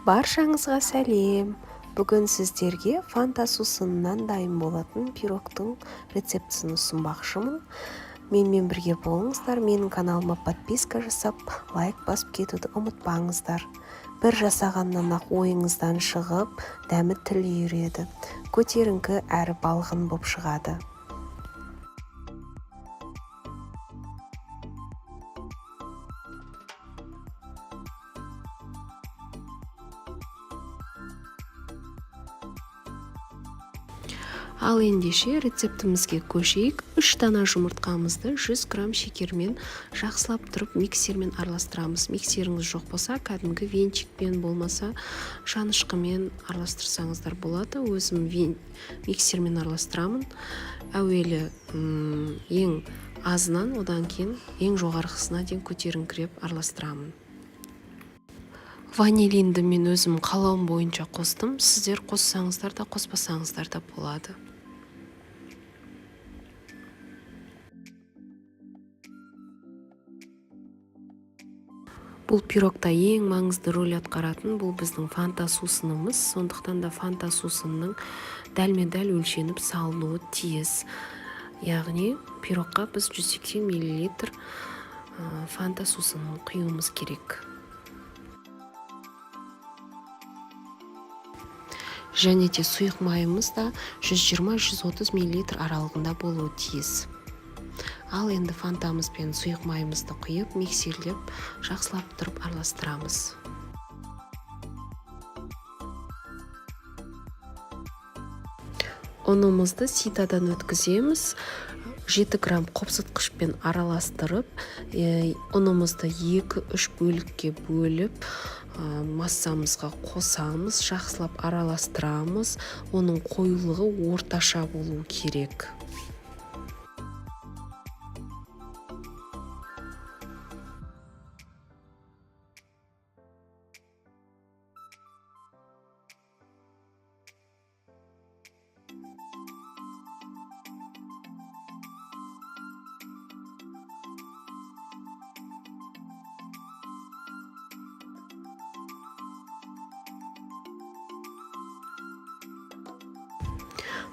Баршаңызға сәлем. Бүгін сіздерге фанта сусынынан дайын болатын пирогтың рецептісін ұсынбақшымын. Менімен бірге болыңыздар. Менің каналыма подписка жасап, лайк басып кетуді ұмытпаңыздар. Бір жасағаннан ақ ойыңыздан шығып, дәмі тіл үйреді. Көтеріңкі әрі балғын боп шығады. Ал ендеше рецептімізге көшейік. 3 дана жұмыртқамызды 100 грамм шекермен жақсылап тұрып миксермен араластырамыз. Миксеріңіз жоқ болса, кәдімгі венчикпен болмаса, шанышқымен араластырсаңыздар болады. Өзім миксермен араластырамын. Әуелі ең азынан, одан кейін ең жоғарғысына дейін көтеріңкіреп араластырамын. Ванилинді мен өзім қалауым бойынша қостым. Сіздер қоссаңыздар да, қоспасаңыздар да болады. Бұл пирогта ең маңызды рөл атқаратын бұл біздің фанта сусынымыз. Сондықтан да фанта сусынның дәлме-дәл өлшеніп салынуы тиіс. Яғни пирогқа біз 180 мл фанта сусынын құюымыз керек. Және де сұйық майымыз да 120-130 мл аралығында болуы тиіс. Ал енді фантамыз бен сұйық майымызды құйып, миксерлеп, жақсылап тұрып араластырамыз. Ұнымызды ситадан өткіземіз. 7 грамм қопсытқышпен араластырып, ұнымызды 2-3 бөлікке бөліп, массамызға қосамыз, жақсылап араластырамыз. Оның қоюлығы орташа болуы керек.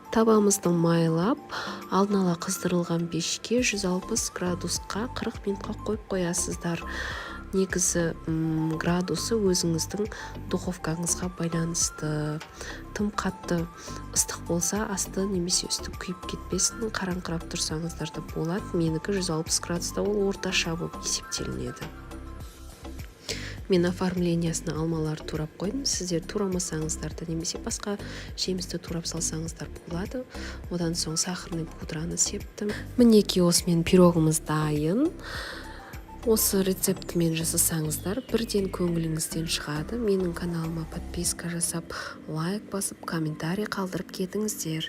Табамызды майлап, алдын ала қыздырылған пешке 160 градусқа 40 минутқа қойып қоясыздар. Негізі градусы өзіңіздің духовкаңызға байланысты. Тым қатты ыстық болса, асты немесе үсті күйіп кетпесін, қараңқырап тұрсаңыздар да болады. Менікі 160 градуста, ол орташа болып есептелінеді. Мен оформлениясына алмалар турап қойдым. Сіздер турамасаңыздар да немесе басқа жемісті турап салсаңыздар болады. Одан соң сахарный пудраны септім. Мінеки осымен пирогымыз дайын. Осы рецептімен жасасаңыздар, бірден көңіліңізден шығады. Менің каналыма подписка жасап, лайк басып, комментарий қалдырып кетіңіздер.